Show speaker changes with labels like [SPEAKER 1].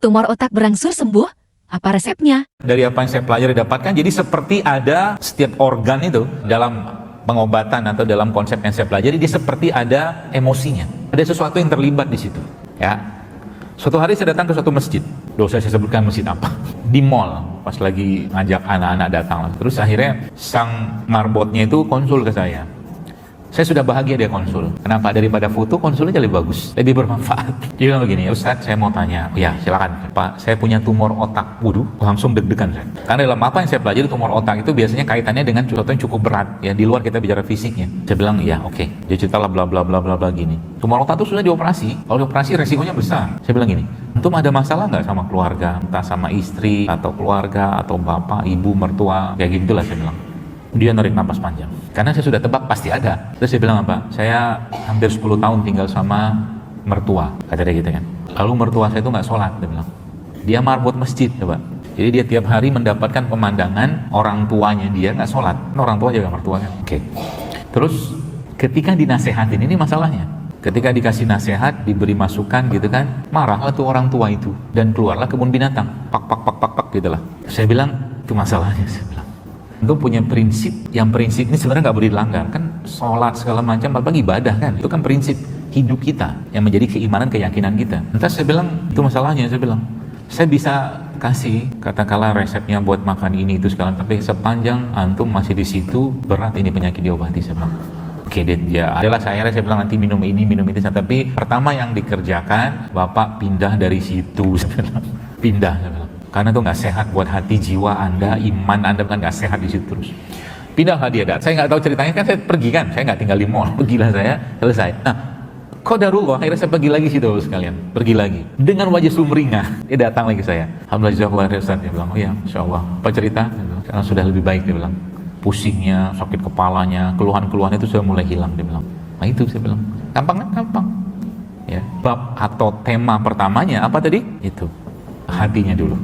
[SPEAKER 1] tumor otak berangsur sembuh? Apa resepnya?
[SPEAKER 2] Dari apa yang saya pelajari dapatkan, jadi seperti ada setiap organ itu dalam pengobatan atau dalam konsep yang saya pelajari, dia seperti ada emosinya. Ada sesuatu yang terlibat di situ. Ya, suatu hari saya datang ke suatu masjid. Dosa saya sebutkan masjid apa? Di mall, pas lagi ngajak anak-anak datang. Terus akhirnya sang marbotnya itu konsul ke saya. Saya sudah bahagia dia konsul. Kenapa? Daripada foto, konsul aja lebih bagus, lebih bermanfaat. Dia bilang begini, Ustaz, saya mau tanya. Ya, silakan Pak, saya punya tumor otak. Waduh, langsung deg-degan saya. Karena dalam apa yang saya pelajari, tumor otak itu biasanya kaitannya dengan sesuatu yang cukup berat. Ya, di luar kita bicara fisiknya. Saya bilang, ya oke. Dia ceritalah bla bla bla bla bla gini. Tumor otak itu sudah dioperasi. Kalau dioperasi resikonya besar. Saya bilang gini, antum ada masalah nggak sama keluarga? Entah sama istri, atau keluarga, atau bapak, ibu, mertua. Kayak gitulah saya bilang. Dia narik napas panjang. Karena saya sudah tebak pasti ada. Terus saya bilang apa? Saya hampir 10 tahun tinggal sama mertua. Kata dia gitu kan. Lalu mertua saya itu nggak sholat, dia bilang. Dia marbot masjid, coba. Jadi dia tiap hari mendapatkan pemandangan orang tuanya dia nggak sholat. Orang tua jaga mertua kan. Oke. Terus ketika dinasehatin, ini masalahnya. Ketika dikasih nasihat, diberi masukan gitu kan, marahlah tuh orang tua itu. Dan keluarlah kebun binatang. Pak pak pak pak pak gitu lah. Saya bilang, itu masalahnya. Saya bilang. Itu punya prinsip, yang prinsip ini sebenarnya nggak boleh dilanggar kan, sholat segala macam apalagi ibadah kan, itu kan prinsip hidup kita yang menjadi keimanan, keyakinan kita. Entah saya bilang itu masalahnya. Saya bilang saya bisa kasih katakanlah resepnya buat makan ini itu sekarang, tapi sepanjang antum masih di situ, berat ini penyakit diobati. Saya bilang oke deh, ya adalah saya bilang nanti minum ini minum itu, tapi pertama yang dikerjakan bapak pindah dari situ. Saya bilang pindah, saya bilang. Karena itu nggak sehat buat hati, jiwa Anda, iman Anda kan nggak sehat di situ terus. Pindahlah dia, saya nggak tahu ceritanya kan, saya pergi kan, saya nggak tinggal di mall, pergilah saya, selesai. Nah, qadarullah, akhirnya saya pergi lagi situ sekalian, pergi lagi dengan wajah sumringah. Dia datang lagi saya, alhamdulillah jazakallah khair Ustaz. Dia bilang, oh ya, insyaallah. Apa cerita? Sekarang sudah lebih baik, dia bilang. Pusingnya, sakit kepalanya, keluhan-keluhan itu sudah mulai hilang, dia bilang. Nah itu saya bilang, gampang kan? Gampang. Ya, bab atau tema pertamanya apa tadi? Itu hatinya dulu.